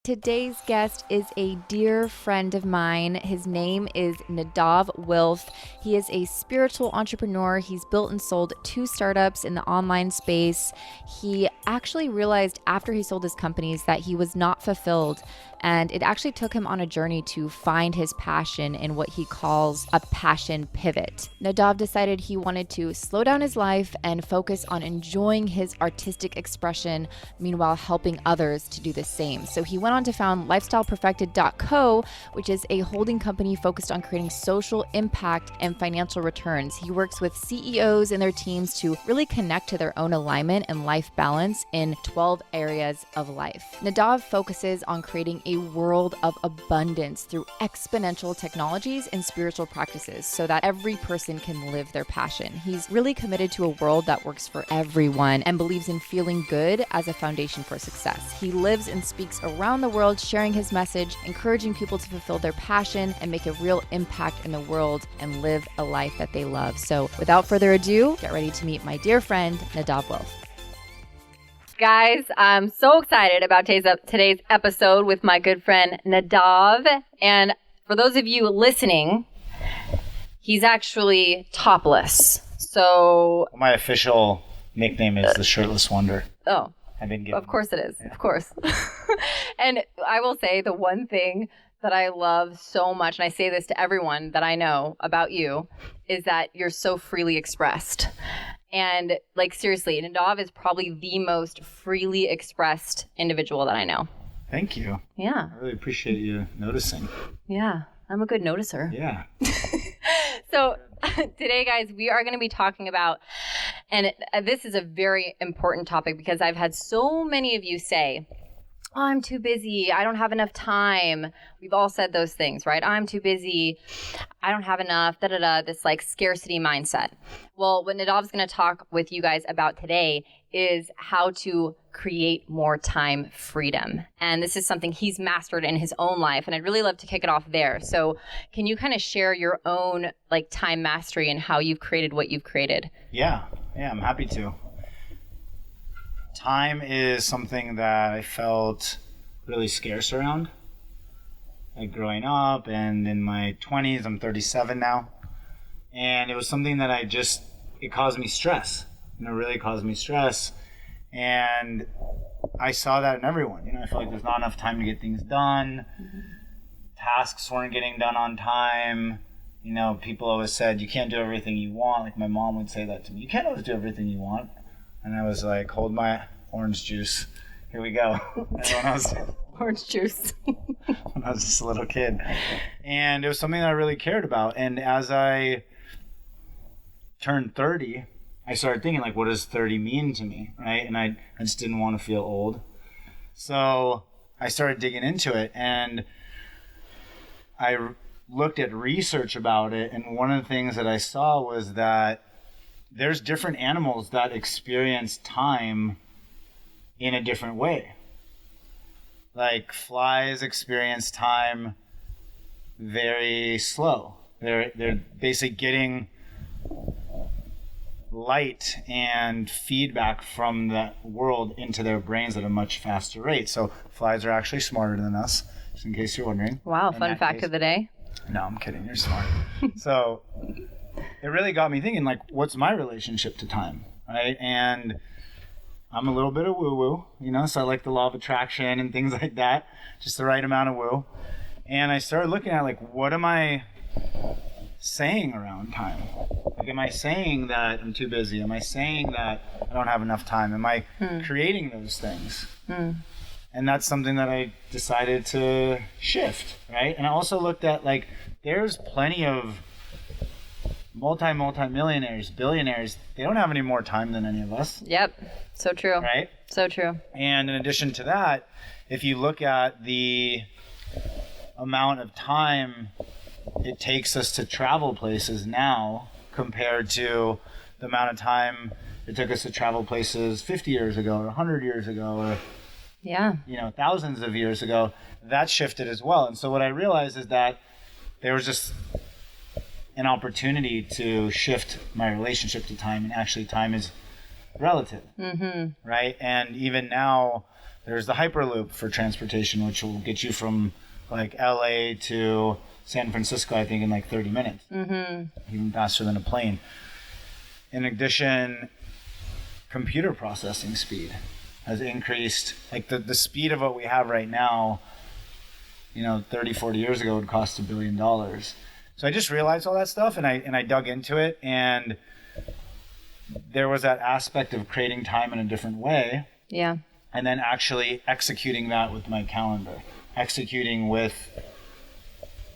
Today's guest is a dear friend of mine. His name is Nadav Wilf. He is a spiritual entrepreneur. He's built and sold 2 startups in the online space. He actually realized after he sold his companies that he was not fulfilled, and it actually took him on a journey to find his passion in what he calls a passion pivot. Nadav decided he wanted to slow down his life and focus on enjoying his artistic expression, meanwhile helping others to do the same. So he went on to found lifestyleperfected.co, which is a holding company focused on creating social impact and financial returns. He works with CEOs and their teams to really connect to their own alignment and life balance in 12 areas of life. Nadav focuses on creating a world of abundance through exponential technologies and spiritual practices so that every person can live their passion. He's really committed to a world that works for everyone and believes in feeling good as a foundation for success. He lives and speaks around the world, sharing his message, encouraging people to fulfill their passion and make a real impact in the world and live a life that they love. So without further ado, get ready to meet my dear friend, Nadav Wilf. Guys, I'm so excited about today's episode with my good friend Nadav. And for those of you listening, he's actually topless. So my official nickname is the Shirtless Wonder. Oh, I've been given. Of course it is. Yeah. Of course. And I will say the one thing that I love so much, and I say this to everyone that I know about you, is that you're so freely expressed. And like seriously, Nadav is probably the most freely expressed individual that I know. Thank you. Yeah. I really appreciate you noticing. Yeah. I'm a good noticer. Yeah. So today, guys, we are going to be talking about, and this is a very important topic because I've had so many of you say, oh, I'm too busy. I don't have enough time. We've all said those things, right? I'm too busy. I don't have enough, this like scarcity mindset. Well, what Nadav's going to talk with you guys about today is how to create more time freedom. And this is something he's mastered in his own life. And I'd really love to kick it off there. So can you kind of share your own like time mastery and how you've created what you've created? Yeah, I'm happy to. Time is something that I felt really scarce around. Like growing up and in my 20s, I'm 37 now. And it was something that it caused me stress. Really caused me stress. And I saw that in everyone. I feel like there's not enough time to get things done. Mm-hmm. Tasks weren't getting done on time. People always said, you can't do everything you want. Like my mom would say that to me. You can't always do everything you want. And I was like, hold my orange juice. Here we go. Orange juice. When I was just a little kid. And it was something that I really cared about. And as I turned 30, I started thinking, like, what does 30 mean to me, right? And I just didn't want to feel old. So I started digging into it. And I looked at research about it. And one of the things that I saw was that there's different animals that experience time in a different way. Like flies experience time very slow. They're basically getting light and feedback from the world into their brains at a much faster rate. So flies are actually smarter than us, just in case you're wondering. Wow, fun fact of the day. No, I'm kidding. You're smart. So it really got me thinking, like, what's my relationship to time, right? And I'm a little bit of woo-woo, so I like the law of attraction and things like that, just the right amount of woo. And I started looking at, like, what am I saying around time? Like, am I saying that I'm too busy? Am I saying that I don't have enough time? Am I creating those things? And that's something that I decided to shift, right? And I also looked at, like, there's plenty of multi-millionaires, billionaires, they don't have any more time than any of us. Yep. So true. Right? So true. And in addition to that, if you look at the amount of time it takes us to travel places now compared to the amount of time it took us to travel places 50 years ago or 100 years ago or thousands of years ago, that shifted as well. And so what I realized is that there was just an opportunity to shift my relationship to time, and actually time is relative, right? And even now, there's the Hyperloop for transportation, which will get you from like LA to San Francisco, I think, in like 30 minutes, even faster than a plane. In addition, computer processing speed has increased. Like the speed of what we have right now, 30, 40 years ago would cost $1 billion. So I just realized all that stuff, and I dug into it, and there was that aspect of creating time in a different way. Yeah. And then actually executing that with my calendar, executing with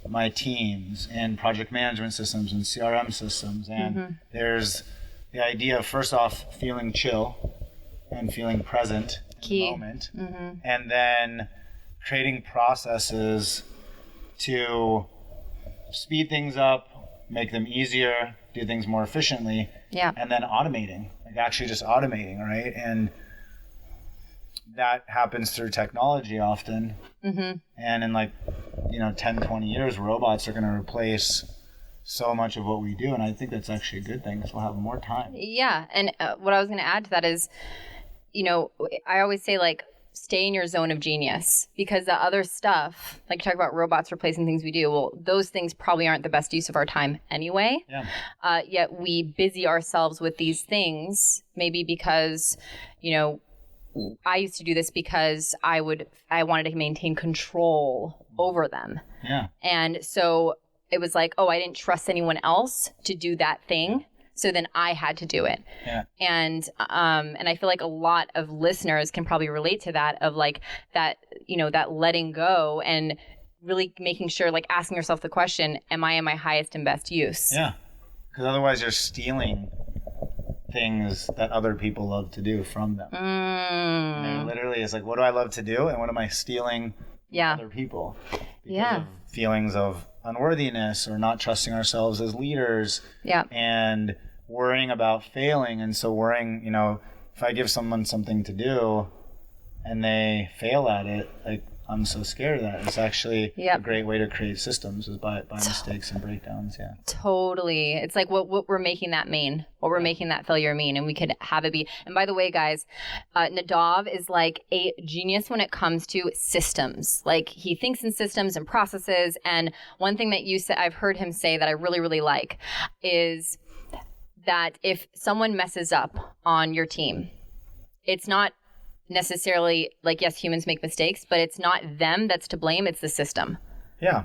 my teams and project management systems and CRM systems. And there's the idea of, first off, feeling chill and feeling present in the moment. And then creating processes to speed things up, make them easier, do things more efficiently. Yeah. And then automating, like actually just automating, right? And that happens through technology often. And in like 10, 20 years, robots are going to replace so much of what we do, and I think that's actually a good thing because we'll have more time. Yeah. And what I was going to add to that is, I always say, like, stay in your zone of genius, because the other stuff, like you talk about robots replacing things we do, well, those things probably aren't the best use of our time anyway. Yeah. Yet we busy ourselves with these things, maybe because, I used to do this because I wanted to maintain control over them. Yeah. And so it was like, oh, I didn't trust anyone else to do that thing. So then I had to do it. Yeah. And I feel like a lot of listeners can probably relate to that, of like that, that letting go and really making sure, like asking yourself the question, am I in my highest and best use? Yeah. Because otherwise you're stealing things that other people love to do from them. Literally, it's like, what do I love to do, and what am I stealing from other people? Because of feelings of unworthiness or not trusting ourselves as leaders. Yeah. And worrying about failing. And so worrying, if I give someone something to do and they fail at it, like, I'm so scared of that. It's actually a great way to create systems, is by mistakes and breakdowns. Yeah. Totally. It's like what we're making that mean, what we're making that failure mean, and we could have it be. And by the way, guys, Nadav is like a genius when it comes to systems. Like, he thinks in systems and processes. And one thing that you said, I've heard him say that I really, really like, is that if someone messes up on your team, it's not necessarily, like, yes, humans make mistakes, but it's not them that's to blame, it's the system. Yeah.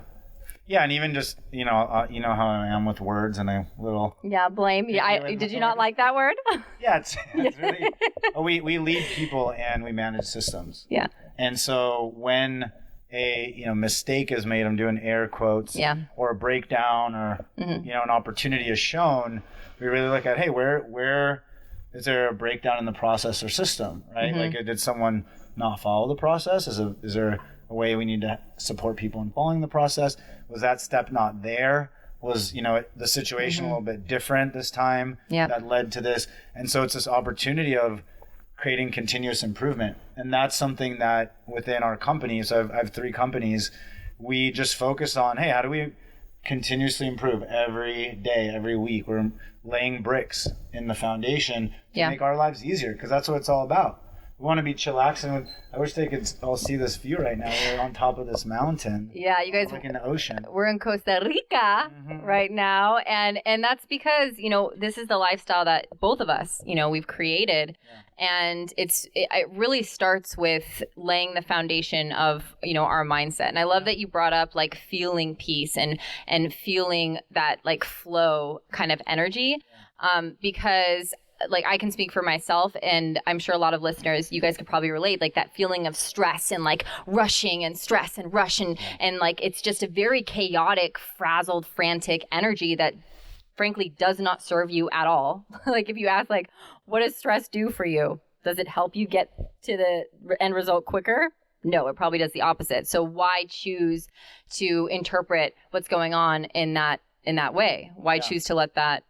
Yeah, and even just, you know how I am with words and a little... Yeah, blame. Yeah, did you not like that word? Yeah, it's really... we lead people and we manage systems. Yeah. And so when a mistake is made, I'm doing air quotes, or a breakdown, or an opportunity is shown, we really look at, hey, where is there a breakdown in the process or system, right? Like, did someone not follow the process? Is there a way we need to support people in following the process? Was that step not there? Was, the situation a little bit different this time that led to this? And so it's this opportunity of creating continuous improvement. And that's something that within our company, so I have 3 companies, we just focus on, hey, how do we continuously improve every day, every week? We're laying bricks in the foundation to make our lives easier, because that's what it's all about. We want to be chillaxing. I wish they could all see this view right now. We're on top of this mountain. Yeah, you guys. Like in the ocean. We're in Costa Rica right now, and that's because this is the lifestyle that both of us we've created, and it really starts with laying the foundation of our mindset. And I love that you brought up like feeling peace and feeling that like flow kind of energy, because like I can speak for myself, and I'm sure a lot of listeners, you guys could probably relate, like that feeling of stress and like rushing and stress and rush and like it's just a very chaotic, frazzled, frantic energy that frankly does not serve you at all. Like if you ask like, what does stress do for you? Does it help you get to the end result quicker? No, it probably does the opposite. So why choose to interpret what's going on in that way? Why choose to let that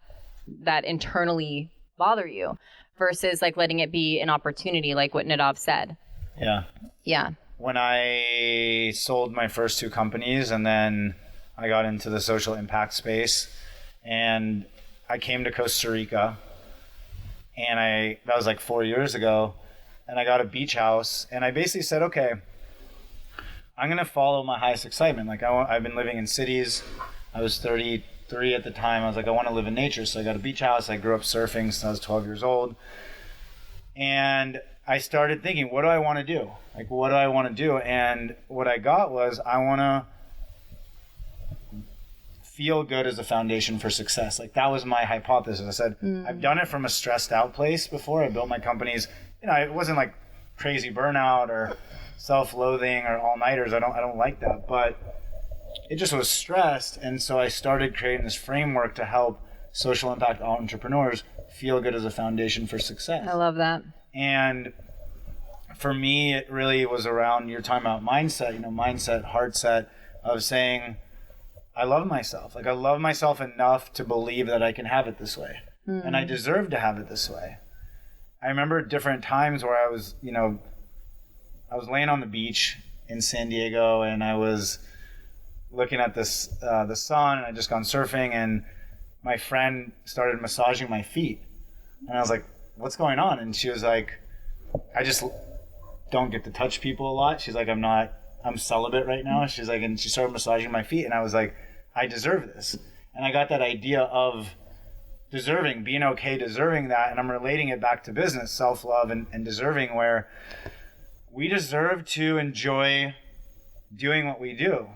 internally bother you versus like letting it be an opportunity, like what Nadav said? Yeah. When I sold my first 2 companies, and then I got into the social impact space, and I came to Costa Rica, and that was like 4 years ago, and I got a beach house, and I basically said, okay, I'm going to follow my highest excitement. Like I've been living in cities. I was 33 at the time. I was like, I want to live in nature. So I got a beach house. I grew up surfing since I was 12 years old. And I started thinking, what do I want to do? Like, what do I want to do? And what I got was, I want to feel good as a foundation for success. Like, that was my hypothesis. I said, I've done it from a stressed out place before. I built my companies. It wasn't like crazy burnout or self-loathing or all-nighters. I don't like that. But it just was stressed. And so I started creating this framework to help social impact entrepreneurs feel good as a foundation for success. I love that. And for me, it really was around, you're talking about mindset, mindset, heart set, of saying, I love myself. Like, I love myself enough to believe that I can have it this way. And I deserve to have it this way. I remember different times where I was laying on the beach in San Diego, and I was looking at the sun, and I'd just gone surfing, and my friend started massaging my feet. And I was like, what's going on? And she was like, I just don't get to touch people a lot. She's like, I'm celibate right now. She's like, and she started massaging my feet. And I was like, I deserve this. And I got that idea of deserving, being okay, deserving that. And I'm relating it back to business, self-love and deserving, where we deserve to enjoy doing what we do.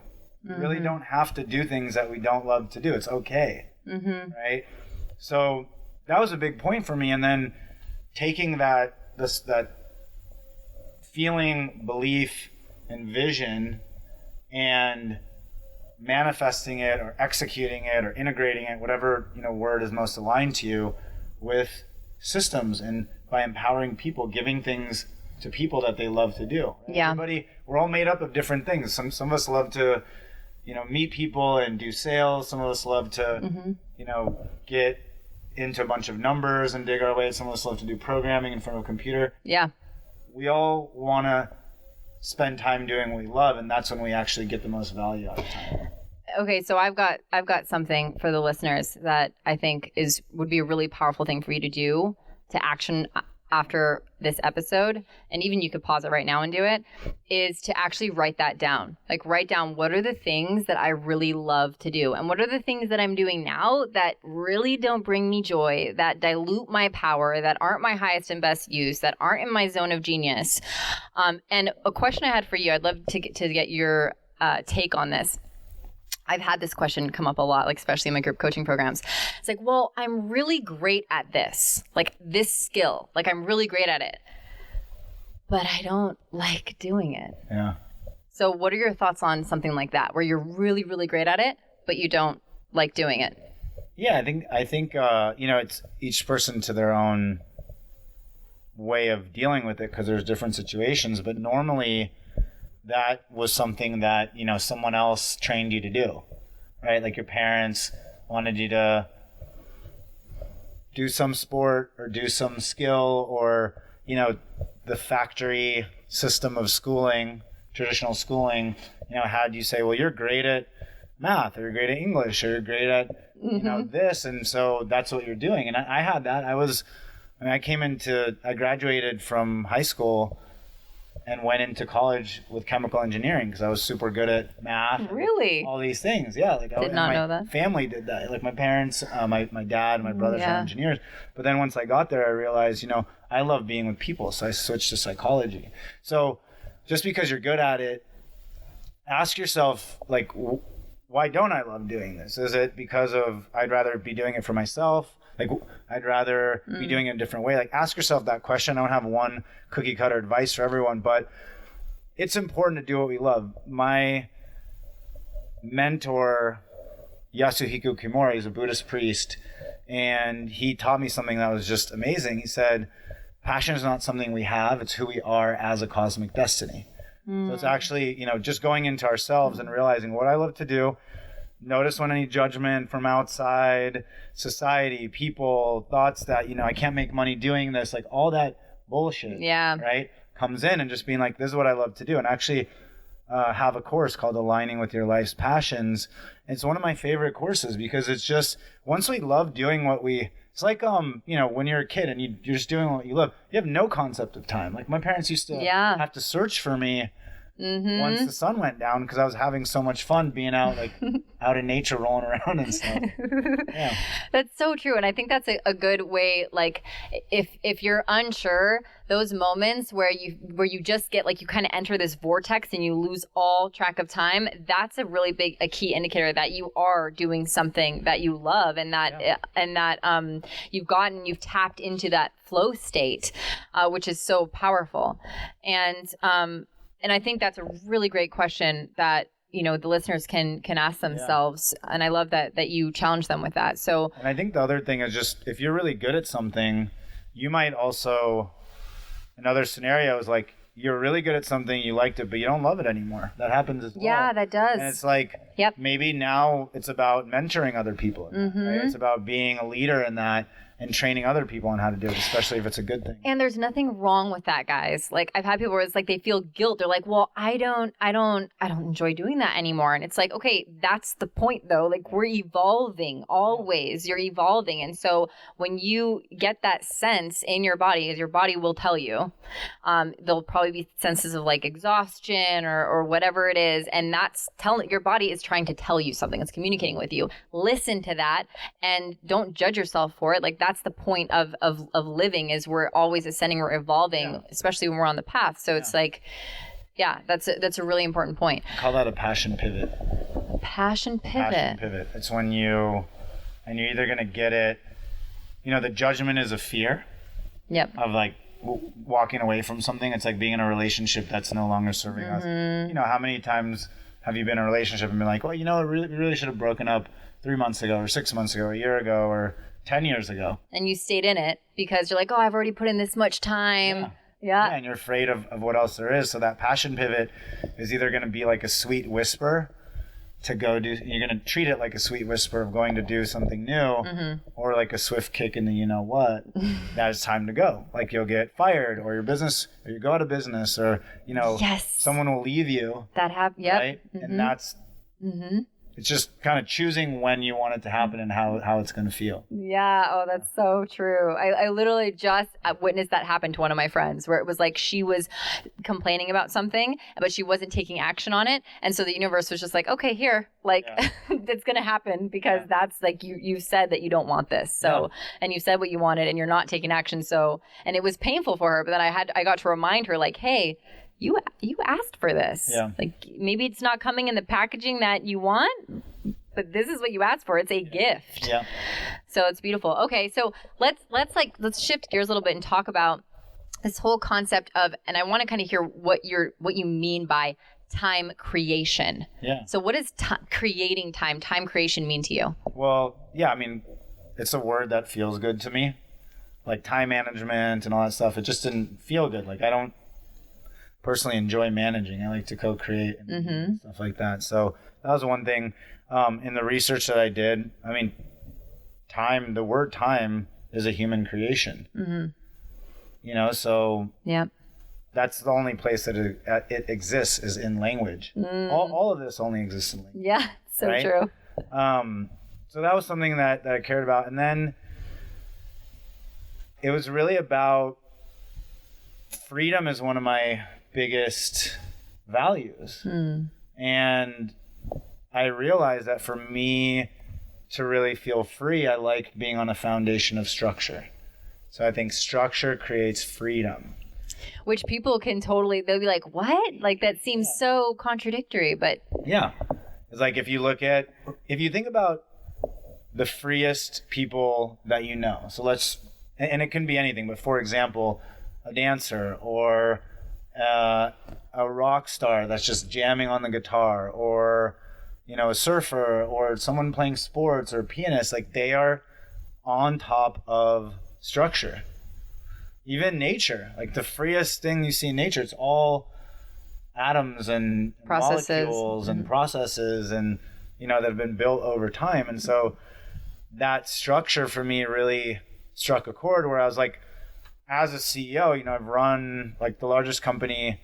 We really don't have to do things that we don't love to do. It's okay. Right? So that was a big point for me. And then taking that feeling, belief, and vision, and manifesting it or executing it or integrating it, whatever word is most aligned to you, with systems, and by empowering people, giving things to people that they love to do. Yeah. Everybody, we're all made up of different things. Some of us love to meet people and do sales. Some of us love to get into a bunch of numbers and dig our way. Some of us love to do programming in front of a computer. Yeah. We all want to spend time doing what we love, and that's when we actually get the most value out of time. Okay, so I've got something for the listeners that I think would be a really powerful thing for you to do, to action after this episode, and even you could pause it right now and do it, is to actually write that down. Like, write down, what are the things that I really love to do? And what are the things that I'm doing now that really don't bring me joy, that dilute my power, that aren't my highest and best use, that aren't in my zone of genius? And a question I had for you, I'd love to get your take on this. I've had this question come up a lot, like especially in my group coaching programs. It's like, well, I'm really great at this, like this skill, like I'm really great at it, but I don't like doing it. Yeah. So what are your thoughts on something like that, where you're really, really great at it, but you don't like doing it? Yeah, I think it's each person to their own way of dealing with it, because there's different situations, but normally that was something that, someone else trained you to do, right? Like your parents wanted you to do some sport or do some skill, or, the factory system of schooling, traditional schooling, had you say, well, you're great at math, or you're great at English, or you're great at, this. And so that's what you're doing. And I had that. I graduated from high school and went into college with chemical engineering because I was super good at math. Really? All these things. Yeah. Did not know that. Family did that. Like my parents, my dad, and my brothers are engineers. But then once I got there, I realized, I love being with people. So I switched to psychology. So just because you're good at it, ask yourself, like, why don't I love doing this? Is it because of I'd rather be doing it for myself? Like, I'd rather be doing it a different way. Like, ask yourself that question. I don't have one cookie cutter advice for everyone, but it's important to do what we love. My mentor, Yasuhiko Kimura, is a Buddhist priest, and he taught me something that was just amazing. He said, passion is not something we have, it's who we are as a cosmic destiny. So it's actually, just going into ourselves and realizing what I love to do. Notice when any judgment from outside, society, people, thoughts that, I can't make money doing this, like all that bullshit, right, comes in, and just being like, this is what I love to do. And actually, have a course called Aligning with Your Life's Passions. It's one of my favorite courses because it's just, once we love doing what it's like, when you're a kid and you're just doing what you love, you have no concept of time. Like my parents used to have to search for me once the sun went down because I was having so much fun being out, like out in nature, rolling around and stuff. Yeah. That's so true. And I think that's a good way, like if you're unsure, those moments where you just get like, you kind of enter this vortex and you lose all track of time, that's a really a key indicator that you are doing something that you love and that you've tapped into that flow state, which is so powerful. And I think that's a really great question that, the listeners can ask themselves. Yeah. And I love that you challenge them with that. So, and I think the other thing is just, if you're really good at something, you might also, another scenario is like, you're really good at something, you liked it, but you don't love it anymore. That happens as well. Yeah, that does. And it's like, maybe now it's about mentoring other people. Right? It's about being a leader in that and training other people on how to do it, especially if it's a good thing. And there's nothing wrong with that, guys. Like I've had people where it's like they feel guilt. They're like, well, I don't enjoy doing that anymore. And it's like, okay, that's the point though. Like we're evolving always. You're evolving. And so when you get that sense in your body, as your body will tell you, there'll probably be senses of like exhaustion or whatever it is. And that's your body is trying to tell you something. It's communicating with you. Listen to that and don't judge yourself for it. Like that's the point of living, is we're always ascending, we're evolving, especially when we're on the path. So it's like, that's a really important point. I call that a passion pivot. Passion pivot. It's when you're either going to get it, the judgment is a fear. Yep. Of like walking away from something. It's like being in a relationship that's no longer serving us. How many times have you been in a relationship and been like, well, we really should have broken up 3 months ago or 6 months ago, a year ago, or 10 years ago. And you stayed in it because you're like, oh, I've already put in this much time. Yeah. And you're afraid of what else there is. So that passion pivot is either going to be like a sweet whisper to go do, you're going to treat it like a sweet whisper of going to do something new, or like a swift kick in the what, that it's time to go. Like you'll get fired, or your business, or you go out of business, or, someone will leave you. That happens. Yep. Right? And that's, it's just kind of choosing when you want it to happen and how it's going to feel. Yeah. Oh, that's so true. I literally just witnessed that happen to one of my friends, where it was like she was complaining about something, but she wasn't taking action on it. And so the universe was just like, okay, here, like it's going to happen because that's like, you said that you don't want this. So, and you said what you wanted and you're not taking action. So, and it was painful for her, but then I got to remind her like, hey, you asked for this. Yeah. Like maybe it's not coming in the packaging that you want, but this is what you asked for. It's a gift. Yeah. So it's beautiful. Okay, so let's shift gears a little bit and talk about this whole concept of, and I want to kind of hear what you mean by time creation. Yeah. So what does creating time creation mean to you? Well, I mean, it's a word that feels good to me. Like time management and all that stuff. It just didn't feel good. Like I don't personally enjoy managing. I like to co-create and stuff like that. So that was one thing. In the research that I did, I mean, the word time is a human creation. So that's the only place that it exists is in language. All of this only exists in language. Yeah, so right? True. So that was something that I cared about. And then it was really about freedom is one of my biggest values. And I realized that for me to really feel free, I like being on a foundation of structure. So I think structure creates freedom. Which people can they'll be like, what? Like that seems so contradictory, but. Yeah. It's like if you think about the freest people that you know. So and it can be anything, but for example, a dancer or a rock star that's just jamming on the guitar, or a surfer, or someone playing sports, or a pianist, like they are on top of structure. Even nature, like the freest thing you see in nature, it's all atoms and molecules and processes and that have been built over time. And so that structure for me really struck a chord where I was like, as a CEO, I've run like the largest company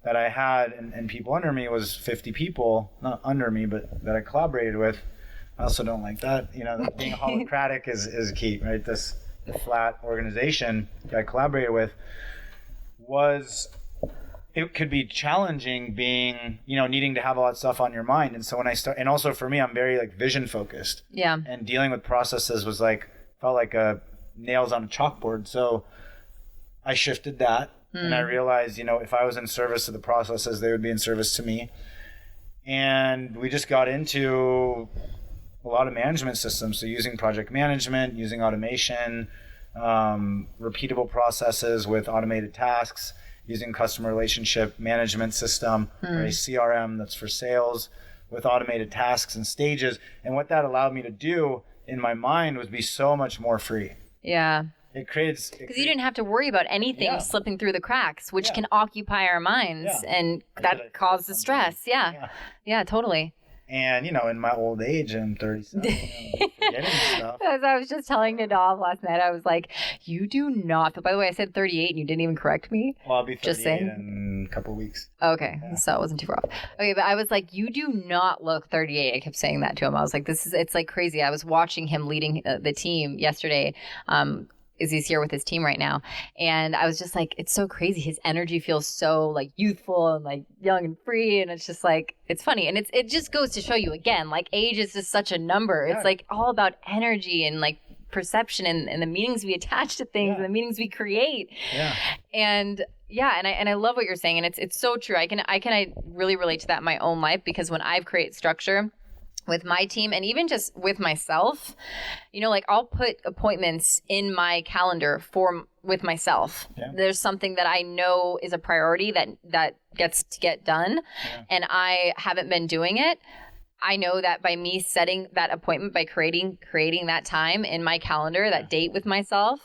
that I had and people under me was 50 people, not under me, but that I collaborated with. I also don't like that. Being holocratic is key, right? The flat organization that I collaborated with it could be challenging being, needing to have all that stuff on your mind. And so when I start, and also for me, I'm very like vision focused. Yeah. And dealing with processes felt like nails on a chalkboard. So I shifted that. And I realized, if I was in service to the processes, they would be in service to me. And we just got into a lot of management systems. So using project management, using automation, repeatable processes with automated tasks, using customer relationship management system, or a CRM that's for sales with automated tasks and stages. And what that allowed me to do in my mind was be so much more free. Yeah. Because you didn't have to worry about anything slipping through the cracks, which can occupy our minds, and that causes stress. Yeah, totally. And, in my old age, I'm 37, forgetting stuff. As I was just telling Nadav last night, I was like, you do not. By the way, I said 38 and you didn't even correct me. Well, I'll be 38 in a couple of weeks. Okay, so it wasn't too rough. Okay, but I was like, you do not look 38. I kept saying that to him. I was like, it's like crazy. I was watching him leading the team yesterday. He's here with his team right now. And I was just like, it's so crazy. His energy feels so like youthful and like young and free. And it's just like, it's funny. And it just goes to show you again, like age is just such a number. It's like all about energy and like perception and the meanings we attach to things and the meanings we create. Yeah. And I love what you're saying. And it's so true. I really relate to that in my own life, because when I've created structure with my team and even just with myself, like I'll put appointments in my calendar with myself. Yeah. There's something that I know is a priority that gets to get done, and I haven't been doing it. I know that by me setting that appointment, by creating that time in my calendar, that date with myself,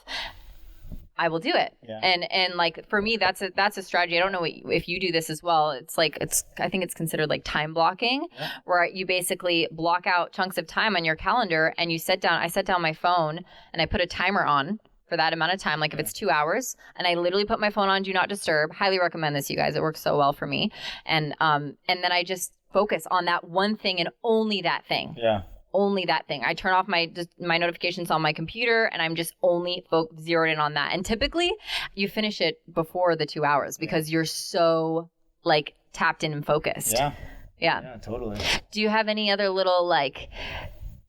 I will do it. Yeah. And like for me, that's a strategy. I don't know if you do this as well. It's like, I think it's considered like time blocking, where you basically block out chunks of time on your calendar and I set down my phone and I put a timer on for that amount of time. Like if it's 2 hours, and I literally put my phone on do not disturb. Highly recommend this, you guys. It works so well for me. And then I just focus on that one thing and only that thing. Yeah. Only that thing. I turn off my notifications on my computer, and I'm just only zeroed in on that. And typically you finish it before the 2 hours because you're so like tapped in and focused. Yeah. Yeah. Yeah, totally. Do you have any other little like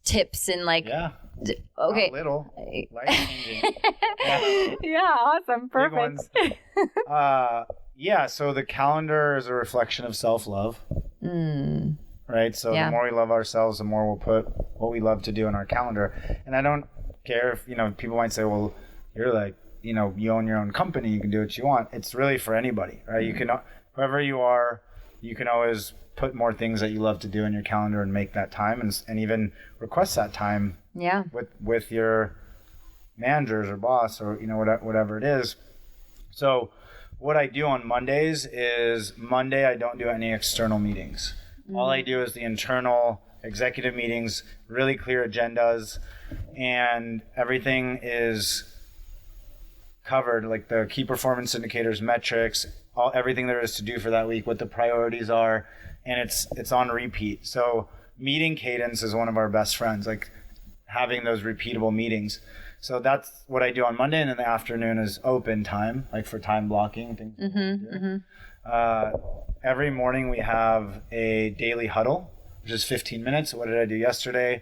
tips and like? Yeah. Okay. Not little. Life-changing. Yeah. Awesome. Perfect. So the calendar is a reflection of self-love. Right? So the more we love ourselves, the more we'll put what we love to do in our calendar. And I don't care if, people might say, well, you're like, you own your own company, you can do what you want. It's really for anybody, right? You can, whoever you are, you can always put more things that you love to do in your calendar and make that time and even request that time with your managers or boss or, whatever it is. So what I do on Mondays is I don't do any external meetings. All I do is the internal executive meetings, really clear agendas, and everything is covered, like the key performance indicators, metrics, everything there is to do for that week, what the priorities are, and it's on repeat. So meeting cadence is one of our best friends, like having those repeatable meetings. So that's what I do on Monday, and then the afternoon is open time, like for time blocking things. Every morning we have a daily huddle, which is 15 minutes. What did I do yesterday?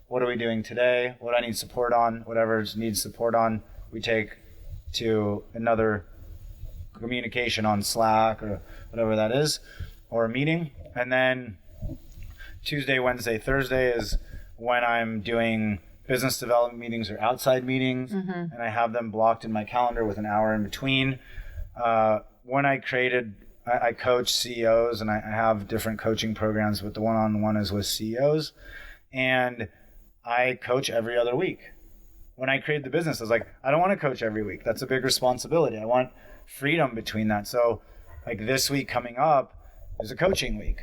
What are we doing today? What I need support on? Whatever needs support on, we take to another communication on Slack or whatever that is, or a meeting. And then Tuesday, Wednesday, Thursday is when I'm doing business development meetings or outside meetings, and I have them blocked in my calendar with an hour in between. When I coach CEOs, and I have different coaching programs, but the one-on-one is with CEOs, and I coach every other week. When I created the business, I was like, I don't want to coach every week. That's a big responsibility. I want freedom between that. So like this week coming up is a coaching week.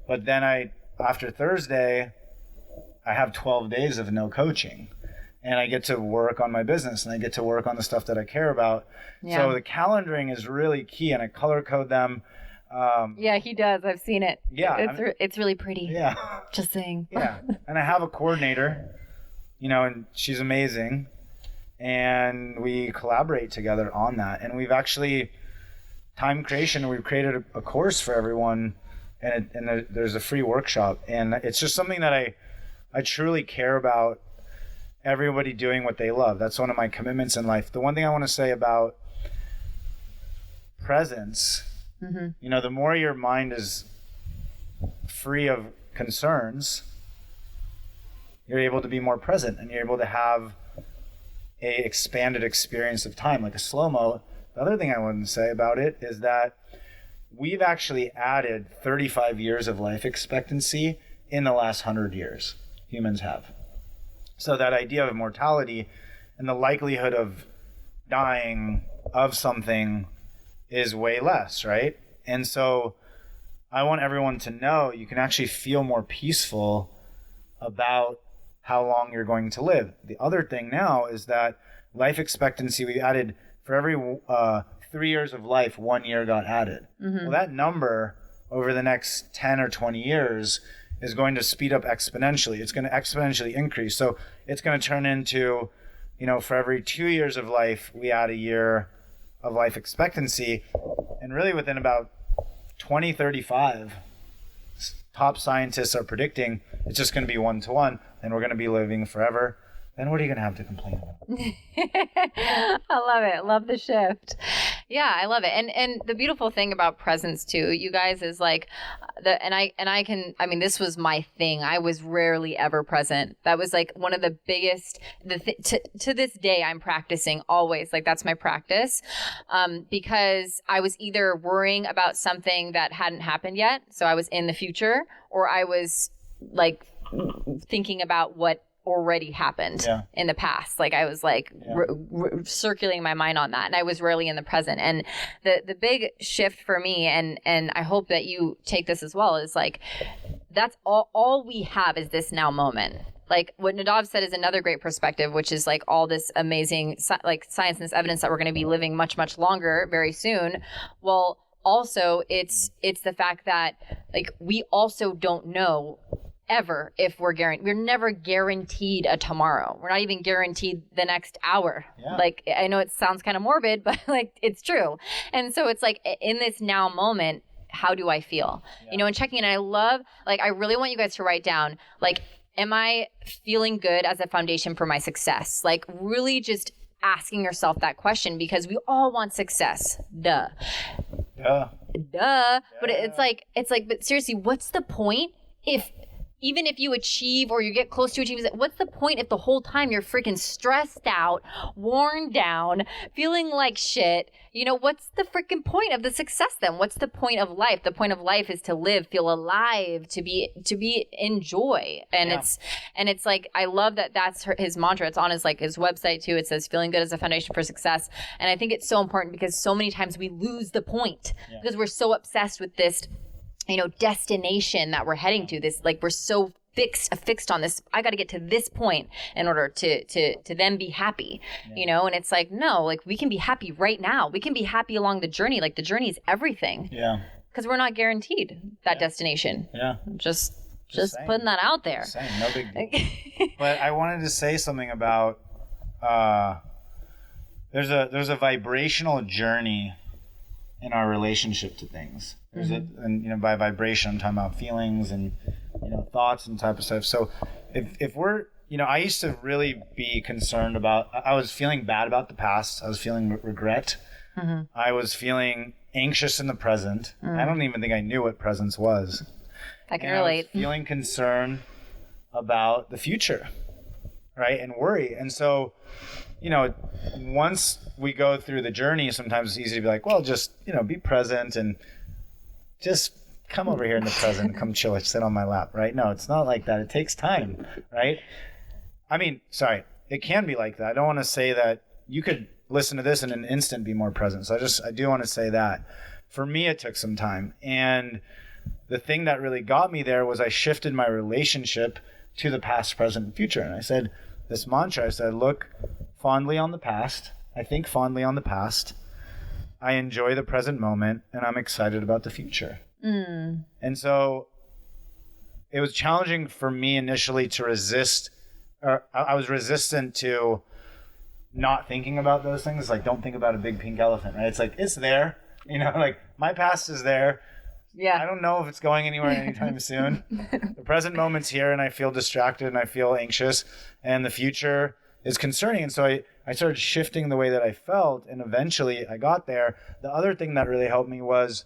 But then after Thursday, I have 12 days of no coaching. And I get to work on my business, and I get to work on the stuff that I care about. Yeah. So the calendaring is really key, and I color code them. Yeah, he does. I've seen it. Yeah. It's really pretty. Yeah. Just saying. Yeah. And I have a coordinator, and she's amazing. And we collaborate together on that. And we've actually, time creation, we've created a course for everyone, and there's a free workshop. And it's just something that I truly care about, everybody doing what they love. That's one of my commitments in life. The one thing I want to say about presence, the more your mind is free of concerns, you're able to be more present, and you're able to have a expanded experience of time, like a slow-mo. The other thing I want to say about it is that we've actually added 35 years of life expectancy in the last 100 years. Humans have. So that idea of mortality and the likelihood of dying of something is way less, right? And so I want everyone to know you can actually feel more peaceful about how long you're going to live. The other thing now is that life expectancy, we added for every 3 years of life, 1 year got added. Well, that number over the next 10 or 20 years is going to speed up exponentially. It's going to exponentially increase. So it's going to turn into, for every 2 years of life, we add a year of life expectancy. And really within about 2035, top scientists are predicting it's just going to be 1-to-1, and we're going to be living forever. Then what are you going to have to complain about? I love it. Love the shift. Yeah, I love it. And the beautiful thing about presence too, you guys, is like this was my thing. I was rarely ever present. That was like one of the biggest, to this day, I'm practicing always. Like that's my practice. Because I was either worrying about something that hadn't happened yet. So I was in the future, or I was like thinking about what already happened in the past. Like I was like circulating my mind on that, and I was rarely in the present. And the big shift for me, and I hope that you take this as well, is like that's all we have is this now moment. Like what Nadav said is another great perspective, which is like all this amazing like science and this evidence that we're going to be living much, much longer very soon. Well, also it's the fact that like we also don't know ever if we're never guaranteed a tomorrow. We're not even guaranteed the next hour. Like I know it sounds kind of morbid, but like it's true. And so it's like in this now moment, how do I feel? And checking in. I love, like, I really want you guys to write down, like, am I feeling good as a foundation for my success? Like really just asking yourself that question, because we all want success. Duh. But it's like, but seriously, what's the point even if you achieve or you get close to achieving, what's the point if the whole time you're freaking stressed out, worn down, feeling like shit? What's the freaking point of the success then? What's the point of life? The point of life is to live, feel alive, to be in joy. And it's like, I love that that's his mantra. It's on his website too. It says feeling good is a foundation for success. And I think it's so important because so many times we lose the point because we're so obsessed with this destination that we're heading to. This, like, we're so fixed on this. I got to get to this point in order to then be happy, and it's like, no, like we can be happy right now. We can be happy along the journey. Like the journey is everything. Yeah. Because we're not guaranteed that destination. Yeah. Just putting that out there. Just saying, no big deal. But I wanted to say something about, there's a vibrational journey in our relationship to things. There's and by vibration, I'm talking about feelings and thoughts and type of stuff. So if we're I used to really be concerned about. I was feeling bad about the past. I was feeling regret. I was feeling anxious in the present. I don't even think I knew what presence was. I can relate. I was feeling concern about the future, right, and worry. And so, once we go through the journey, sometimes it's easy to be like, well, just be present and just come over here in the present and come chill, sit on my lap, right? No, it's not like that. It takes time, right? I mean, sorry, it can be like that. I don't want to say that you could listen to this in an instant be more present. So I do want to say that. For me, it took some time. And the thing that really got me there was I shifted my relationship to the past, present, and future. And I said this mantra, I said, look fondly on the past. I think fondly on the past. I enjoy the present moment, and I'm excited about the future. And so it was challenging for me initially to resist, or I was resistant to not thinking about those things. Like, don't think about a big pink elephant, right? It's like, it's there, like my past is there. Yeah. I don't know if it's going anywhere anytime soon. The present moment's here, and I feel distracted and I feel anxious, and the future is concerning. And so I started shifting the way that I felt, and eventually I got there. The other thing that really helped me was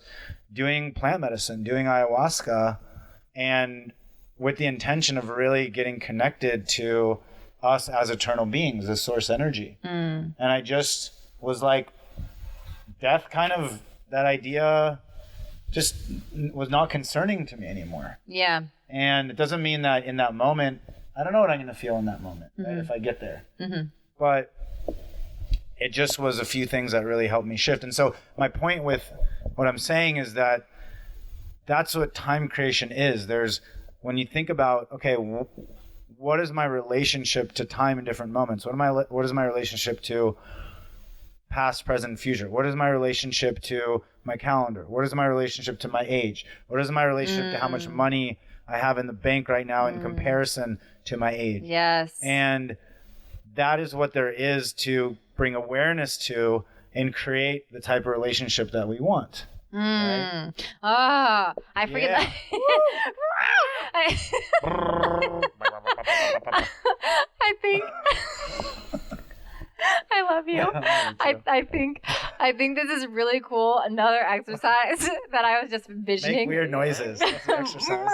doing plant medicine, doing ayahuasca, and with the intention of really getting connected to us as eternal beings, as source energy. And I just was like, death kind of, that idea just was not concerning to me anymore. Yeah. And it doesn't mean that in that moment, I don't know what I'm going to feel in that moment, right, if I get there. But it just was a few things that really helped me shift. And so my point with what I'm saying is that that's what time creation is. When you think about, okay, what is my relationship to time in different moments? What is my relationship to past, present, future? What is my relationship to my calendar? What is my relationship to my age? What is my relationship to how much money I have in the bank right now in comparison to my age? Yes. And that is what there is to bring awareness to and create the type of relationship that we want. Right? I forget that. I think I love you. Yeah, I think this is really cool. Another exercise that I was just envisioning. Make weird noises. That's an exercise.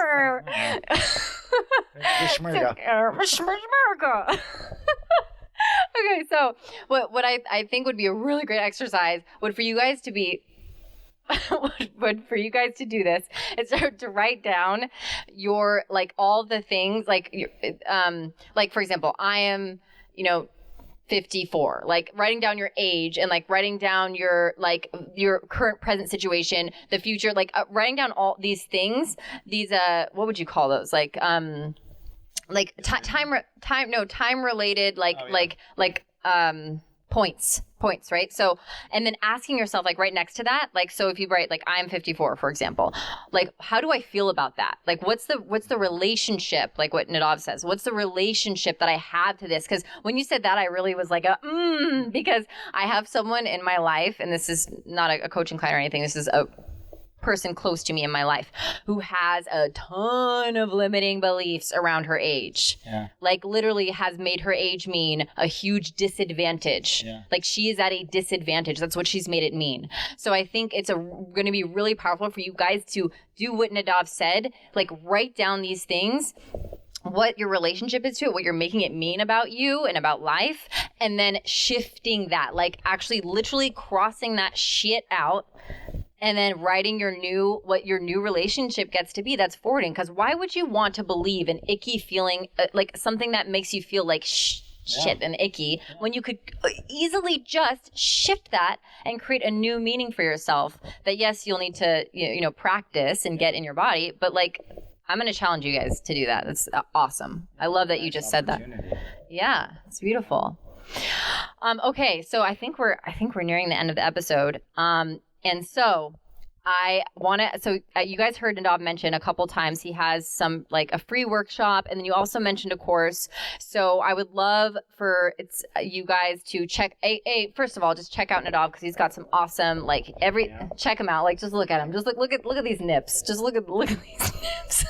Okay, so what I think would be a really great exercise would for you guys to be would for you guys to do this is to write down your, like, all the things, like for example, I am 54, like writing down your age and like writing down your current present situation, the future, like writing down all these things, these what would you call those, time related, points, right? So, and then asking yourself, like, right next to that, like, so if you write, like, I'm 54, for example, like, how do I feel about that? Like, what's the relationship, like what Nadav says, what's the relationship that I have to this? Because when you said that, I really was like, because I have someone in my life, and this is not a coaching client or anything, this is a person close to me in my life who has a ton of limiting beliefs around her age. Yeah. Like, literally has made her age mean a huge disadvantage. Yeah. Like, she is at a disadvantage. That's what she's made it mean. So I think it's going to be really powerful for you guys to do what Nadav said, like, write down these things, what your relationship is to it, what you're making it mean about you and about life, and then shifting that, like, actually literally crossing that shit out, and then writing what your new relationship gets to be. That's forwarding. Because why would you want to believe an icky feeling, like something that makes you feel like shit and icky, when you could easily just shift that and create a new meaning for yourself that, yes, you'll need to, practice and get in your body. But, like, I'm going to challenge you guys to do that. That's awesome. I love that you just said that. Yeah, it's beautiful. Okay, so I think we're nearing the end of the episode. And so you guys heard Nadav mention a couple times he has some, like, a free workshop, and then you also mentioned a course. So I would love for you guys to check. First of all, just check out Nadav, because he's got some awesome, check him out. Like, just look at him. Just look at these nips. Just look at these nips.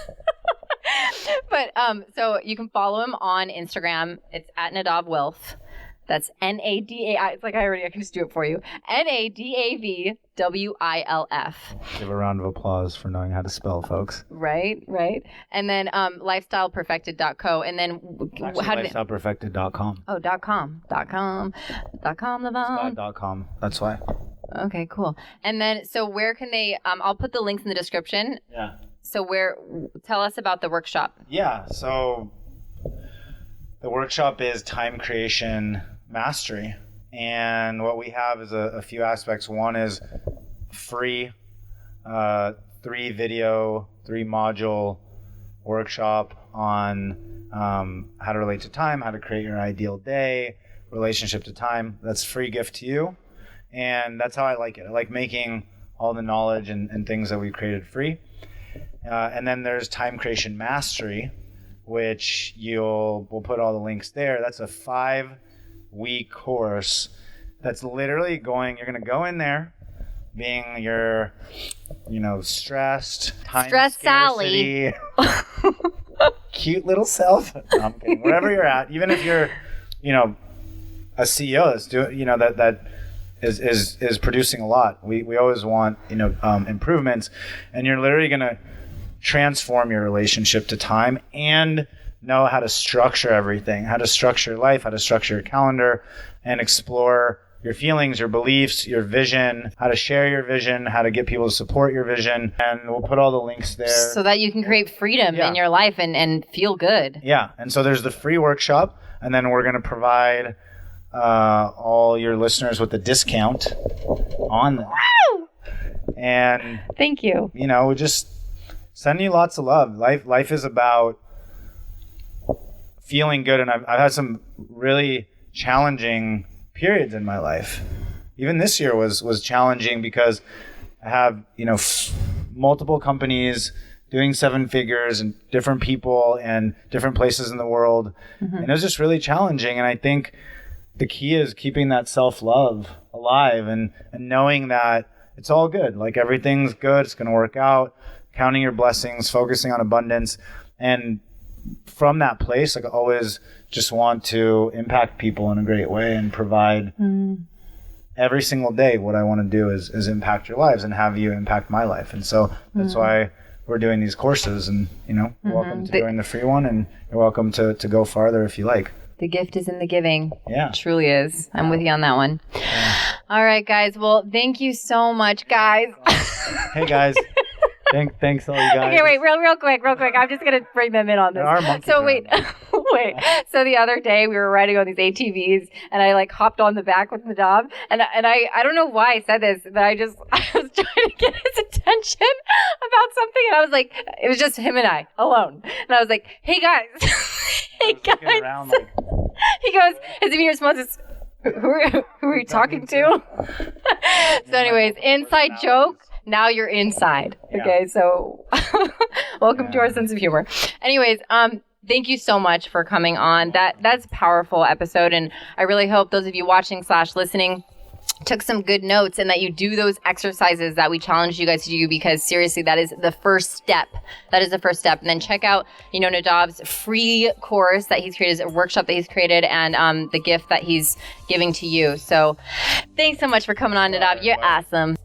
But so you can follow him on Instagram. It's at Nadav Wilf. That's Nadai. It's like I can just do it for you. NADAVWILF. Give a round of applause for knowing how to spell, folks. Right. And then lifestyleperfected.co. And then lifestyleperfected.com. Oh, .com. .com. .com. That's why. Okay, cool. And then, so where can they? I'll put the links in the description. Yeah. So tell us about the workshop. Yeah. So the workshop is Time Creation Mastery. And what we have is a few aspects. One is free 3-module workshop on how to relate to time, how to create your ideal day, relationship to time. That's a free gift to you. And that's how I like it. I like making all the knowledge and things that we've created free. And then there's Time Creation Mastery, which we'll put all the links there. That's a 5-week course that's literally you're going to go in there being your, stressed, time Stress scarcity, Sally. cute little self. No, I'm kidding. Wherever you're at, even if you're, a CEO that's doing, that is producing a lot. We always want, improvements, and you're literally going to transform your relationship to time and know how to structure everything, how to structure your life, how to structure your calendar, and explore your feelings, your beliefs, your vision, how to share your vision, how to get people to support your vision. And we'll put all the links there. So that you can create freedom in your life and feel good. Yeah. And so there's the free workshop, and then we're going to provide all your listeners with a discount on them. Wow! And thank you. We just send you lots of love. Life is about feeling good. And I've had some really challenging periods in my life. Even this year was challenging because I have, multiple companies doing 7 figures and different people and different places in the world. Mm-hmm. And it was just really challenging. And I think the key is keeping that self-love alive and knowing that it's all good. Like everything's good. It's going to work out. Counting your blessings, focusing on abundance. And from that place, like I always just want to impact people in a great way and provide every single day. What I want to do is impact your lives and have you impact my life. And so that's why we're doing these courses, and you're welcome to join the free one, and you're welcome to go farther if you like. The gift is in the giving. Yeah. It truly is. I'm with you on that one. Yeah. All right, guys. Well, thank you so much, guys. Hey, guys. Thanks all you guys. Okay, wait, real quick. I'm just going to bring them in on this. So wait. So the other day we were riding on these ATVs, and I hopped on the back with Nadav, and I don't know why I said this, but I was trying to get his attention about something, and I was like, it was just him and I alone, and I was like, hey guys, hey guys. Around, he goes, his immediate response is, who are you talking to? So anyways, inside joke. Now you're inside. Okay, so welcome to our sense of humor. Anyways, thank you so much for coming on. That's a powerful episode, and I really hope those of you watching / listening took some good notes and that you do those exercises that we challenge you guys to do, because seriously, that is the first step. And then check out, Nadav's free course that he's created, a workshop that he's created, and the gift that he's giving to you. So thanks so much for coming on, Nadav. You're awesome.